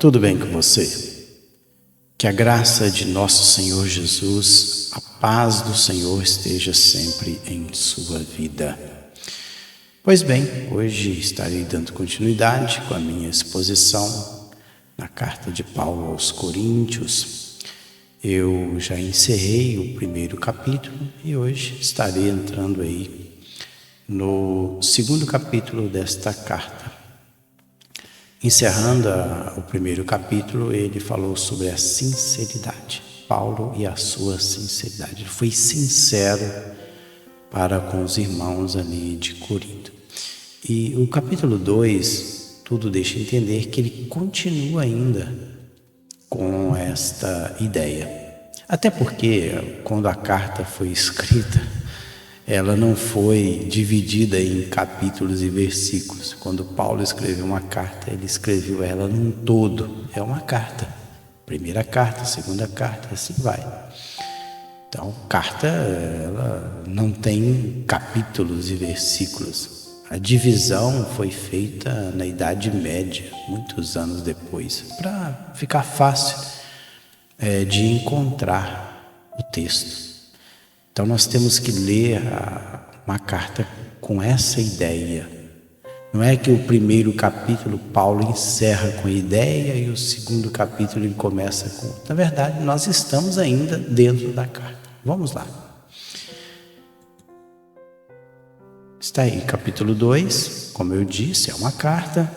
tudo bem com você? Que a graça de nosso Senhor Jesus, a paz do Senhor esteja sempre em sua vida. Pois bem, hoje estarei dando continuidade com a minha exposição na carta de Paulo aos Coríntios. Eu já encerrei o primeiro capítulo e hoje estarei entrando aí no segundo capítulo desta carta. Encerrando o primeiro capítulo, ele falou sobre a sinceridade. Paulo e a sua sinceridade. Ele foi sincero para com os irmãos ali de Corinto. E o capítulo 2, tudo deixa entender que ele continua ainda com esta ideia. Até porque, quando a carta foi escrita, ela não foi dividida em capítulos e versículos. Quando Paulo escreveu uma carta, ele escreveu ela num todo. É uma carta. Primeira carta, segunda carta, assim vai. Então, carta, ela não tem capítulos e versículos. A divisão foi feita na Idade Média, muitos anos depois, para ficar fácil de encontrar o texto. Então nós temos que ler uma carta com essa ideia. Não é que o primeiro capítulo Paulo encerra com a ideia e o segundo capítulo ele começa com... Na verdade, nós estamos ainda dentro da carta. Vamos lá. Está aí, capítulo 2, como eu disse, é uma carta.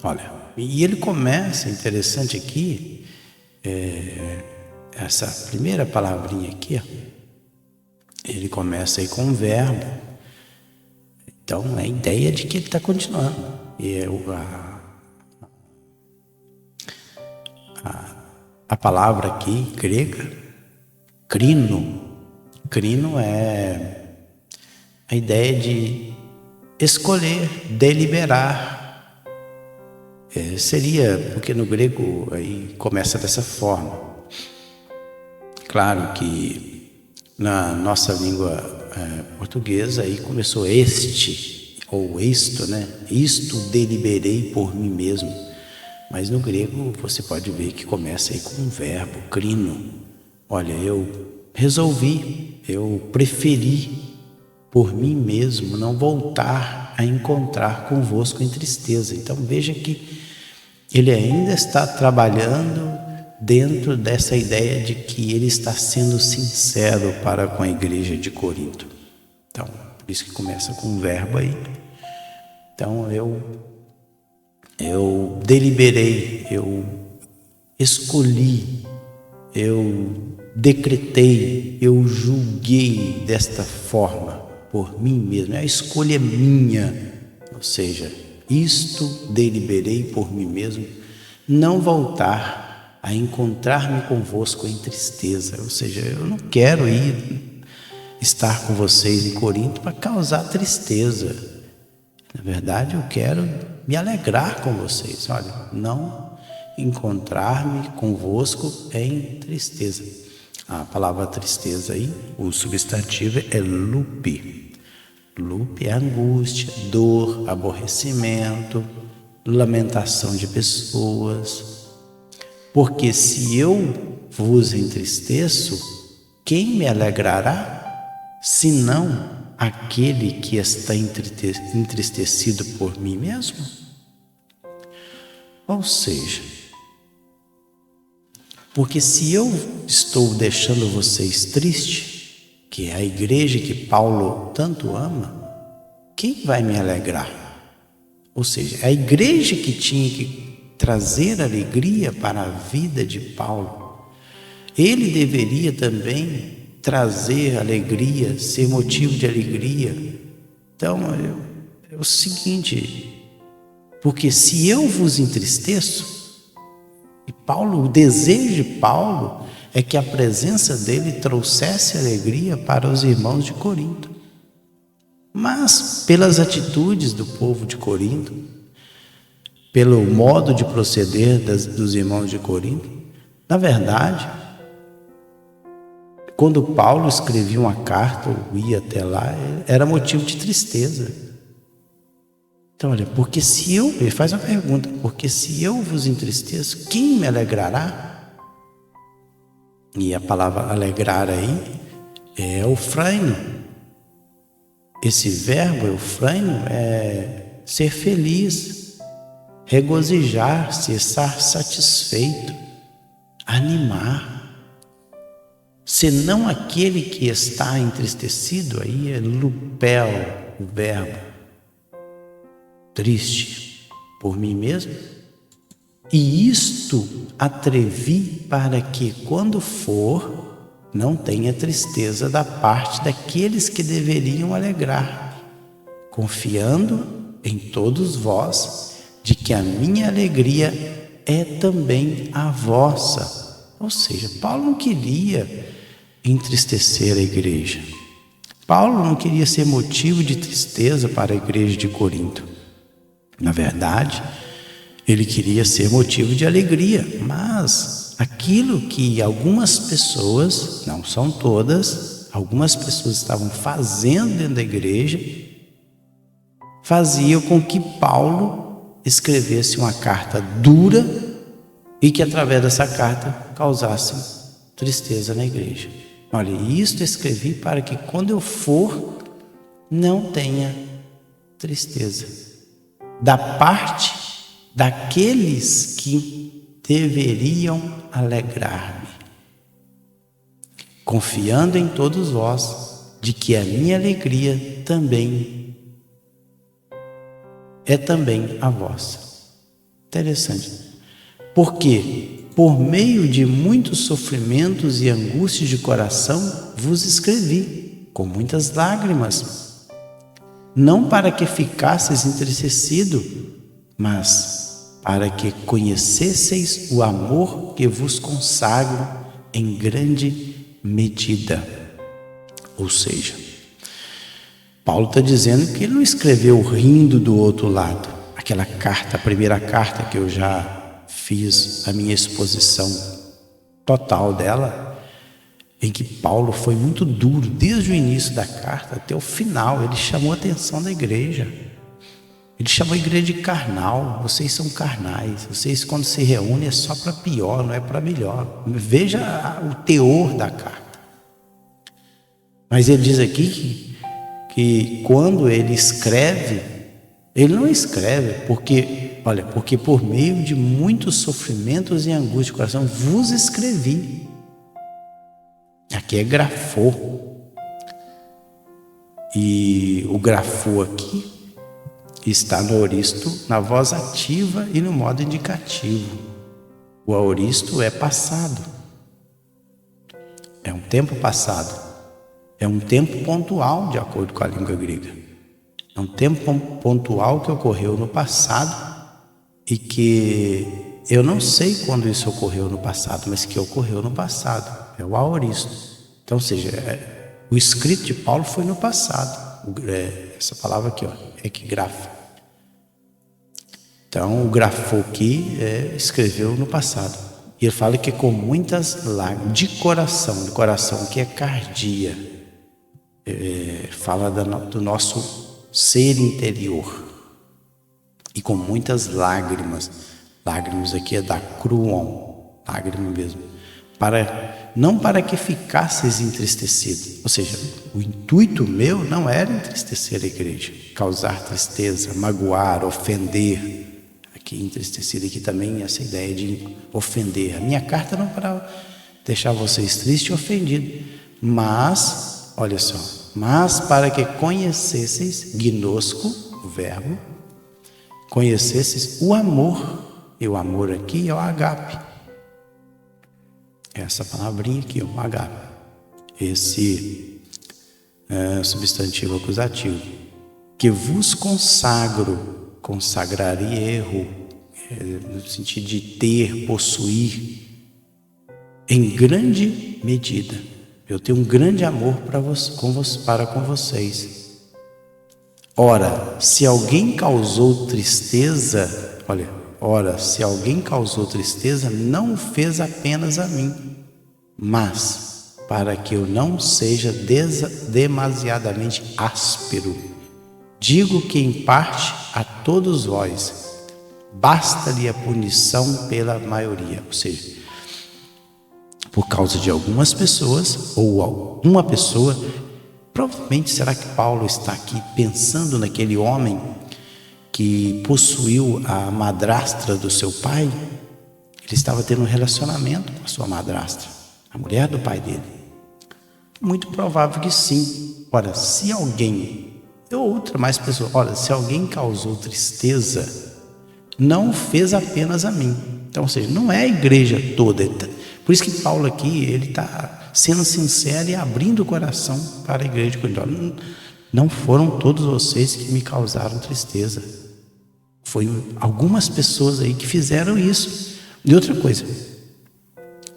Olha, e ele começa, interessante aqui, essa primeira palavrinha aqui, ó. Ele começa aí com um verbo. Então, é a ideia de que ele está continuando. E a palavra aqui, grega, crino. Crino é a ideia de escolher, deliberar. Seria, porque no grego aí começa dessa forma. Claro que na nossa língua portuguesa aí começou este ou isto, né? Isto deliberei por mim mesmo. Mas no grego você pode ver que começa aí com um verbo, crino. Olha, eu resolvi, eu preferi por mim mesmo não voltar a encontrar convosco em tristeza. Então veja que ele ainda está trabalhando dentro dessa ideia de que ele está sendo sincero para com a igreja de Corinto. Então, por isso que começa com um verbo aí. Então, eu deliberei, eu escolhi, eu decretei, eu julguei desta forma por mim mesmo. A escolha é minha, ou seja, isto deliberei por mim mesmo, não voltar a encontrar-me convosco em tristeza. Ou seja, eu não quero estar com vocês em Corinto para causar tristeza. Na verdade, eu quero me alegrar com vocês. Olha, não encontrar-me convosco em tristeza. A palavra tristeza aí, o substantivo é lupe. Lupe é angústia, dor, aborrecimento, lamentação de pessoas. Porque se eu vos entristeço, quem me alegrará, senão aquele que está entristecido por mim mesmo? Ou seja, porque se eu estou deixando vocês tristes, que é a igreja que Paulo tanto ama, quem vai me alegrar? Ou seja, a igreja que tinha que trazer alegria para a vida de Paulo. Ele deveria também trazer alegria, ser motivo de alegria. Então, é o seguinte, porque se eu vos entristeço, e Paulo, o desejo de Paulo é que a presença dele trouxesse alegria para os irmãos de Corinto. Mas, pelas atitudes do povo de Corinto, pelo modo de proceder dos irmãos de Corinto, na verdade, quando Paulo escrevia uma carta ou ia até lá, era motivo de tristeza. Então, olha, porque se eu, ele faz uma pergunta, porque se eu vos entristeço, quem me alegrará? E a palavra alegrar aí é eufraino. Esse verbo eufraino é ser feliz, regozijar-se, estar satisfeito, animar. Senão aquele que está entristecido, aí é lupel, o verbo, triste por mim mesmo. E isto atrevi para que, quando for, não tenha tristeza da parte daqueles que deveriam alegrar, confiando em todos vós, de que a minha alegria é também a vossa. Ou seja, Paulo não queria entristecer a igreja. Paulo não queria ser motivo de tristeza para a igreja de Corinto. Na verdade, ele queria ser motivo de alegria, mas aquilo que algumas pessoas, não são todas, algumas pessoas estavam fazendo dentro da igreja, fazia com que Paulo escrevesse uma carta dura e que através dessa carta causasse tristeza na igreja. Olha, isto escrevi para que quando eu for, não tenha tristeza da parte daqueles que deveriam alegrar-me, confiando em todos vós, de que a minha alegria também é também a vossa. Interessante. Porque por meio de muitos sofrimentos e angústias de coração vos escrevi, com muitas lágrimas, não para que ficasseis entristecidos, mas para que conhecesseis o amor que vos consagro em grande medida. Ou seja, Paulo está dizendo que ele não escreveu rindo do outro lado. Aquela carta, a primeira carta que eu já fiz a minha exposição total dela, em que Paulo foi muito duro, desde o início da carta até o final. Ele chamou a atenção da igreja. Ele chamou a igreja de carnal. Vocês são carnais. Vocês, quando se reúnem, é só para pior, não é para melhor. Veja o teor da carta. Mas ele diz aqui que quando ele escreve, ele não escreve porque, olha, porque por meio de muitos sofrimentos e angústia de coração vos escrevi. Aqui é grafou. E o grafou aqui está no aoristo, na voz ativa e no modo indicativo. O aoristo é passado. É um tempo passado. É um tempo pontual, de acordo com a língua grega. É um tempo pontual que ocorreu no passado e que eu não sei quando isso ocorreu no passado, mas que ocorreu no passado. É o aoristo. Então, ou seja, o escrito de Paulo foi no passado. Essa palavra aqui, ó, equigrafa. Então, o grafou aqui escreveu no passado. E ele fala que com muitas lágrimas, de coração que é cardia. Fala do nosso ser interior. E com muitas lágrimas. Lágrimas aqui é da cruon, lágrima mesmo. Não para que ficasseis entristecidos. Ou seja, o intuito meu não era entristecer a igreja, causar tristeza, magoar, ofender. Aqui entristecido, aqui também essa ideia de ofender. A minha carta não para deixar vocês tristes e ofendidos, mas, olha só, mas para que conhecesseis, gnosco, o verbo, conhecesseis o amor. E o amor aqui é o agape. Essa palavrinha aqui, o agape. Esse substantivo acusativo. Que vos consagro, consagrar e erro, no sentido de ter, possuir, em grande medida. Eu tenho um grande amor para com vocês. Ora, se alguém causou tristeza, se alguém causou tristeza, não o fez apenas a mim, mas para que eu não seja demasiadamente áspero Digo que em parte a todos vós basta-lhe a punição pela maioria. Ou seja, por causa de algumas pessoas ou alguma pessoa. Provavelmente, será que Paulo está aqui pensando naquele homem que possuiu a madrastra do seu pai? Ele estava tendo um relacionamento com a sua madrastra, a mulher do pai dele. Muito provável que sim. Ora, se alguém, ou outra mais pessoa, olha, se alguém causou tristeza, não fez apenas a mim. Então, ou seja, não é a igreja toda. Por isso que Paulo aqui, ele está sendo sincero e abrindo o coração para a igreja de Corinto. Não foram todos vocês que me causaram tristeza. Foi algumas pessoas aí que fizeram isso. E outra coisa,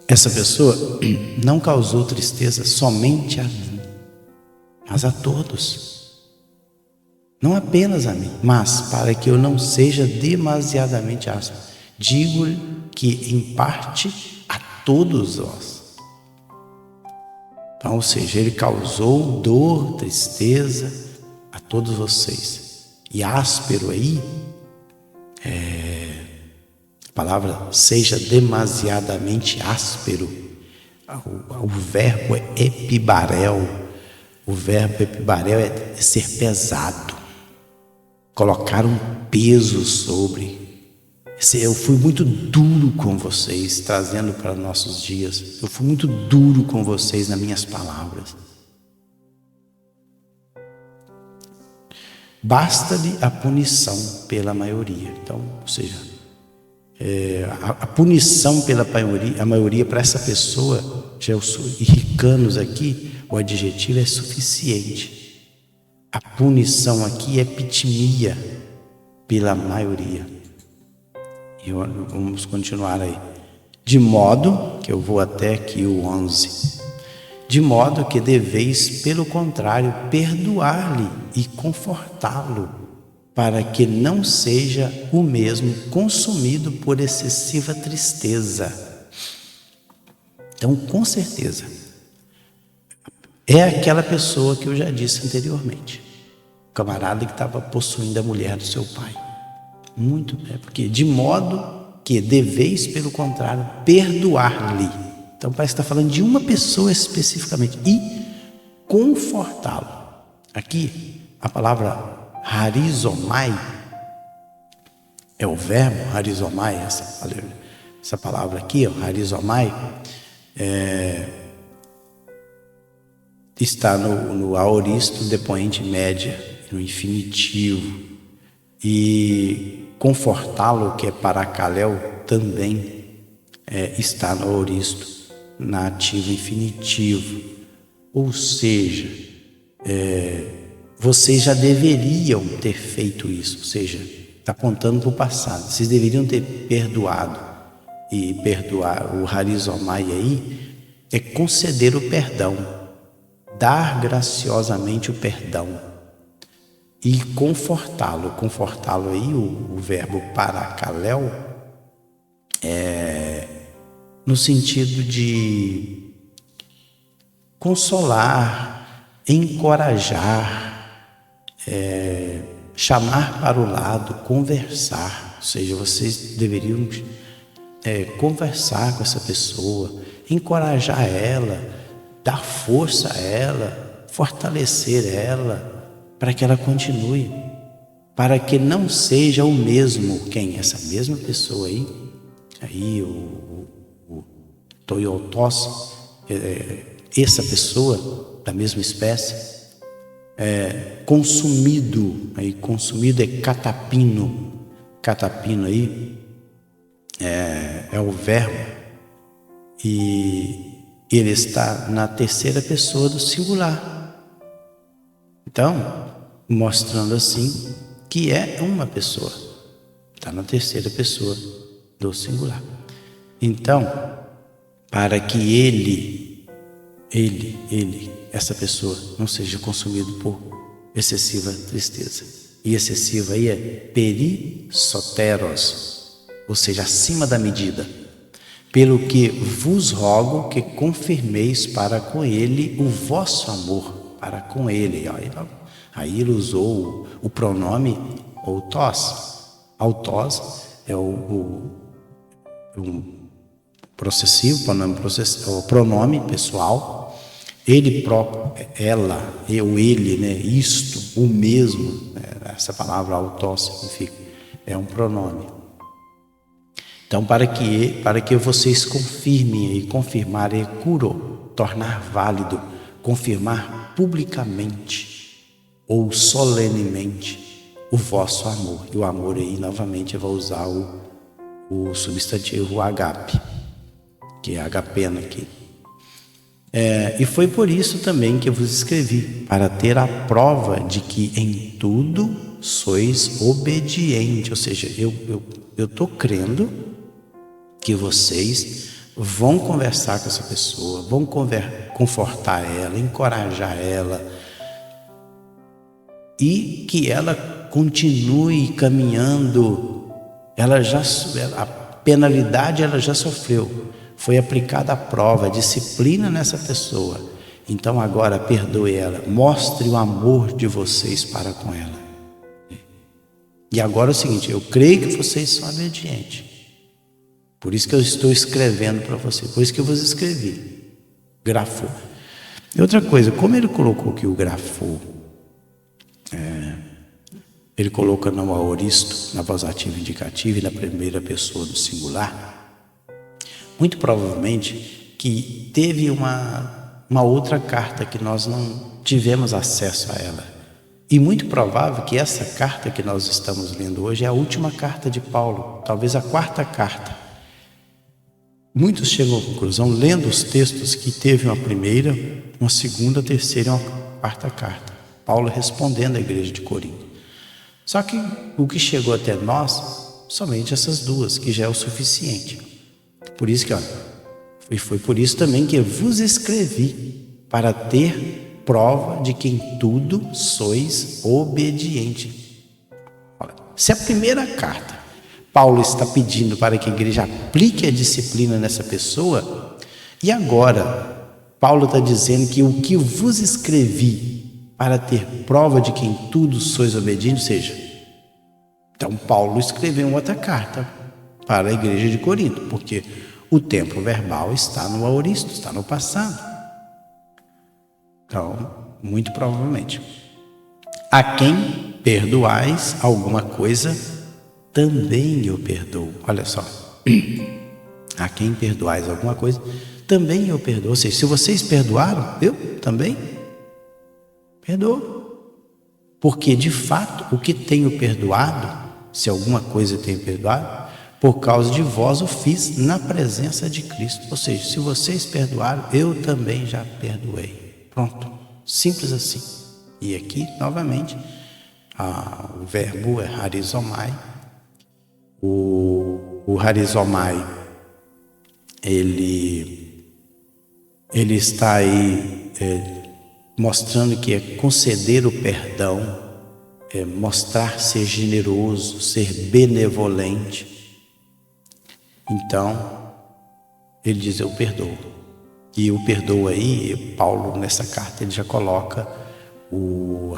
essa pessoa não causou tristeza somente a mim, mas a todos. Não apenas a mim, mas para que eu não seja demasiadamente áspero, digo que em parte a todos vós. Então, ou seja, ele causou dor, tristeza a todos vocês. E áspero aí, a palavra seja demasiadamente áspero. O verbo é epibarel. O verbo epibarel é ser pesado. Colocar um peso sobre. Eu fui muito duro com vocês, trazendo para nossos dias. Eu fui muito duro com vocês nas minhas palavras. Basta-lhe a punição pela maioria. Então, ou seja, a punição pela maioria para essa pessoa, já os ricanos aqui, o adjetivo é suficiente. A punição aqui é pitimia pela maioria. E vamos continuar aí. De modo, que eu vou até aqui o 11. De modo que deveis, pelo contrário, perdoar-lhe e confortá-lo, para que não seja o mesmo consumido por excessiva tristeza. Então, com certeza, é aquela pessoa que eu já disse anteriormente, o camarada que estava possuindo a mulher do seu pai. Muito, porque de modo que deveis, pelo contrário, perdoar-lhe. Então parece que está falando de uma pessoa especificamente. E confortá-lo. Aqui, a palavra harizomai, é o verbo harizomai, essa palavra aqui, harizomai, está no aoristo depoente média, no infinitivo. E confortá-lo, que é paracaléu, também está no aoristo, na ativa infinitivo. Ou seja, vocês já deveriam ter feito isso. Ou seja, está apontando para o passado. Vocês deveriam ter perdoado. E perdoar, o harizomai aí, é conceder o perdão, dar graciosamente o perdão. E confortá-lo. Confortá-lo aí, o verbo paracaléu, no sentido de consolar, encorajar, chamar para o lado, conversar. Ou seja, vocês deveriam conversar com essa pessoa, encorajar ela, dar força a ela, fortalecer ela, para que ela continue, para que não seja o mesmo, quem? Essa mesma pessoa aí o Toyotos, essa pessoa da mesma espécie, consumido é catapino aí, é o verbo, e ele está na terceira pessoa do singular. Então, mostrando assim que é uma pessoa, está na terceira pessoa do singular. Então, para que essa pessoa não seja consumido por excessiva tristeza. E excessiva aí é perissoteros, ou seja, acima da medida. Pelo que vos rogo que confirmeis para com ele o vosso amor. Para com ele, Aí ele usou o pronome autós. Autós é um possessivo, o pronome pessoal. Ele próprio, ela, eu, ele, né? Isto, o mesmo. Essa palavra autós significa, é um pronome. Então, para que vocês confirmem, e confirmar é curo, tornar válido, confirmar publicamente ou solenemente o vosso amor. E o amor aí, novamente, eu vou usar o substantivo agape, que é agapena aqui. E foi por isso também que eu vos escrevi, para ter a prova de que em tudo sois obedientes. Ou seja, eu estou crendo que vocês vão conversar com essa pessoa, vão confortar ela, encorajar ela, e que ela continue caminhando. A penalidade ela já sofreu, foi aplicada a prova, a disciplina nessa pessoa. Então agora perdoe ela, mostre o amor de vocês para com ela. E agora é o seguinte, eu creio que vocês são obedientes. Por isso que eu estou escrevendo para você, por isso que eu vos escrevi. Grafou. E outra coisa, como ele colocou aqui o grafou, ele coloca no aoristo, na voz ativa indicativa e na primeira pessoa do singular, muito provavelmente que teve uma outra carta que nós não tivemos acesso a ela. E muito provável que essa carta que nós estamos lendo hoje é a última carta de Paulo, talvez a quarta carta. Muitos chegam à conclusão, lendo os textos, que teve uma primeira, uma segunda, terceira e uma quarta carta. Paulo respondendo à igreja de Corinto. Só que o que chegou até nós, somente essas duas, que já é o suficiente. Por isso que, e foi por isso também que eu vos escrevi, para ter prova de que em tudo sois obedientes. Se a primeira carta Paulo está pedindo para que a igreja aplique a disciplina nessa pessoa, e agora Paulo está dizendo que o que vos escrevi para ter prova de que em tudo sois obedientes, ou seja, então Paulo escreveu outra carta para a igreja de Corinto, porque o tempo verbal está no aoristo, está no passado. Então, muito provavelmente, a quem perdoais alguma coisa, também eu perdoo. Olha só, a quem perdoais alguma coisa, também eu perdoo. Ou seja, se vocês perdoaram, eu também perdoo. Porque de fato, o que tenho perdoado, se alguma coisa eu tenho perdoado, por causa de vós o fiz na presença de Cristo. Ou seja, se vocês perdoaram, eu também já perdoei. Pronto, simples assim. E aqui, novamente, o verbo é harizomai. O harizomai, ele está aí mostrando que é conceder o perdão, mostrar ser generoso, ser benevolente. Então, ele diz, eu perdoo. E o perdoo aí, Paulo nessa carta, ele já coloca o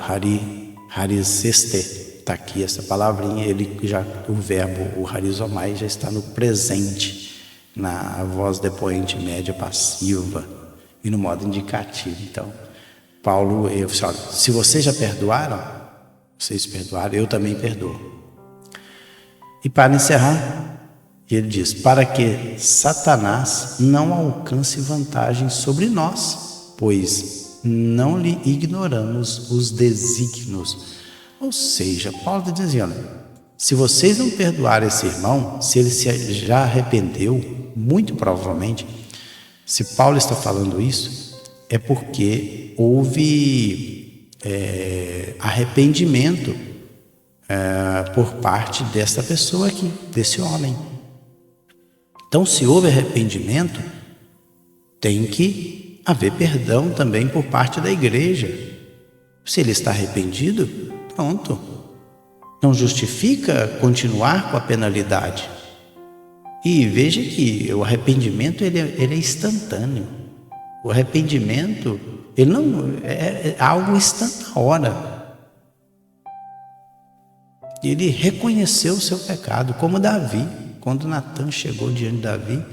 harizeste. Está aqui essa palavrinha, o verbo, o harizomai, já está no presente, na voz depoente média passiva e no modo indicativo. Então, Paulo, se vocês já perdoaram, eu também perdoo. E para encerrar, ele diz, para que Satanás não alcance vantagem sobre nós, pois não lhe ignoramos os desígnios. Ou seja, Paulo está dizendo, se vocês não perdoarem esse irmão, se ele já arrependeu, muito provavelmente, se Paulo está falando isso, é porque houve arrependimento por parte dessa pessoa aqui, desse homem. Então, se houve arrependimento, tem que haver perdão também por parte da igreja. Se ele está arrependido, pronto. Não justifica continuar com a penalidade. E veja que o arrependimento ele é instantâneo. O arrependimento ele não é algo instantâneo. ele reconheceu o seu pecado, como Davi, quando Natan chegou diante de Davi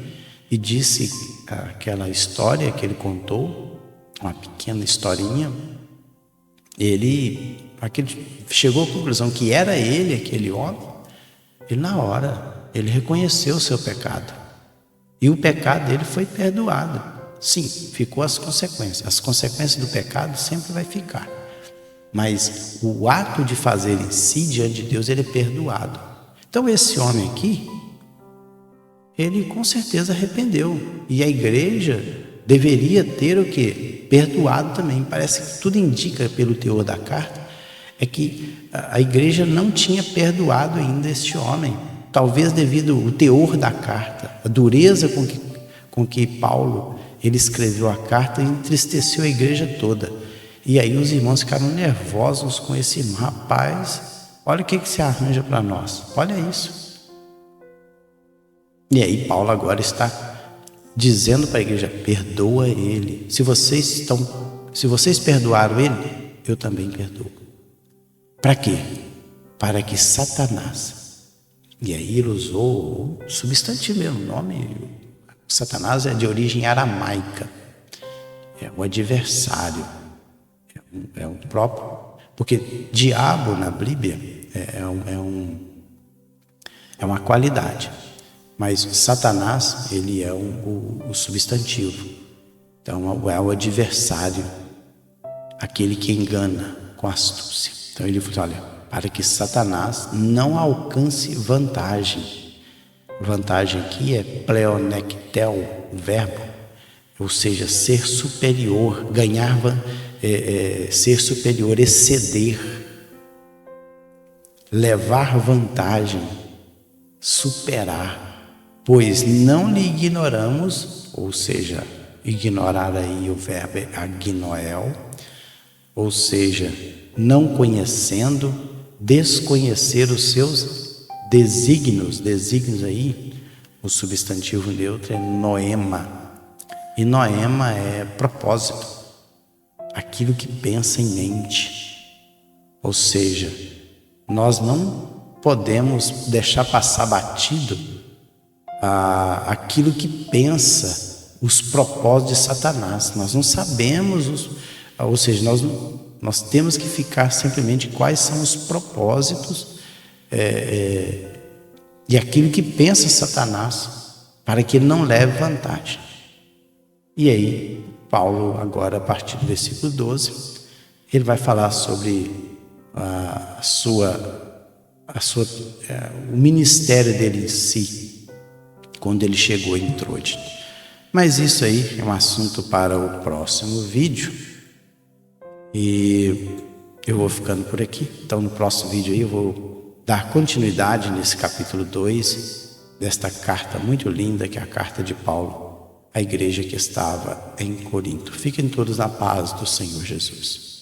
e disse aquela história que ele contou, uma pequena historinha, ele chegou à conclusão que era ele, aquele homem, e na hora ele reconheceu o seu pecado. E o pecado dele foi perdoado. Sim, ficou as consequências. As consequências do pecado sempre vai ficar. Mas o ato de fazer em si, diante de Deus, ele é perdoado. Então esse homem aqui, ele com certeza arrependeu. E a igreja deveria ter o quê? Perdoado também. Parece que tudo indica, pelo teor da carta, é que a igreja não tinha perdoado ainda este homem. Talvez devido ao teor da carta, a dureza com que Paulo ele escreveu a carta, entristeceu a igreja toda. E aí os irmãos ficaram nervosos com esse irmão. Rapaz, olha o que se arranja para nós. Olha isso. E aí Paulo agora está dizendo para a igreja: perdoa ele. Se vocês perdoaram ele, eu também perdoo. Para quê? Para que Satanás... E aí ele usou o substantivo mesmo, o nome. Satanás é de origem aramaica. É o adversário. É o próprio. Porque diabo na Bíblia é uma qualidade. Mas Satanás, ele é o substantivo. Então é o adversário. Aquele que engana com astúcia. Então ele falou: olha, para que Satanás não alcance vantagem. Vantagem aqui é pleonectel, o verbo, ou seja, ser superior, ganhar, ser superior, exceder, levar vantagem, superar, pois não lhe ignoramos, ou seja, ignorar aí o verbo é agnoel, ou seja, não conhecendo, desconhecer os seus desígnios. Desígnios aí, o substantivo neutro é noema. E noema é propósito, aquilo que pensa em mente. Ou seja, nós não podemos deixar passar batido aquilo que pensa, os propósitos de Satanás. Nós não sabemos, ou seja, nós temos que ficar simplesmente quais são os propósitos e aquilo que pensa Satanás, para que ele não leve vantagem. E aí, Paulo, agora a partir do versículo 12, ele vai falar sobre o ministério dele em si, quando ele chegou em Troade. Mas isso aí é um assunto para o próximo vídeo. E eu vou ficando por aqui. Então no próximo vídeo aí eu vou dar continuidade nesse capítulo 2 desta carta muito linda, que é a carta de Paulo à igreja que estava em Corinto. Fiquem todos na paz do Senhor Jesus.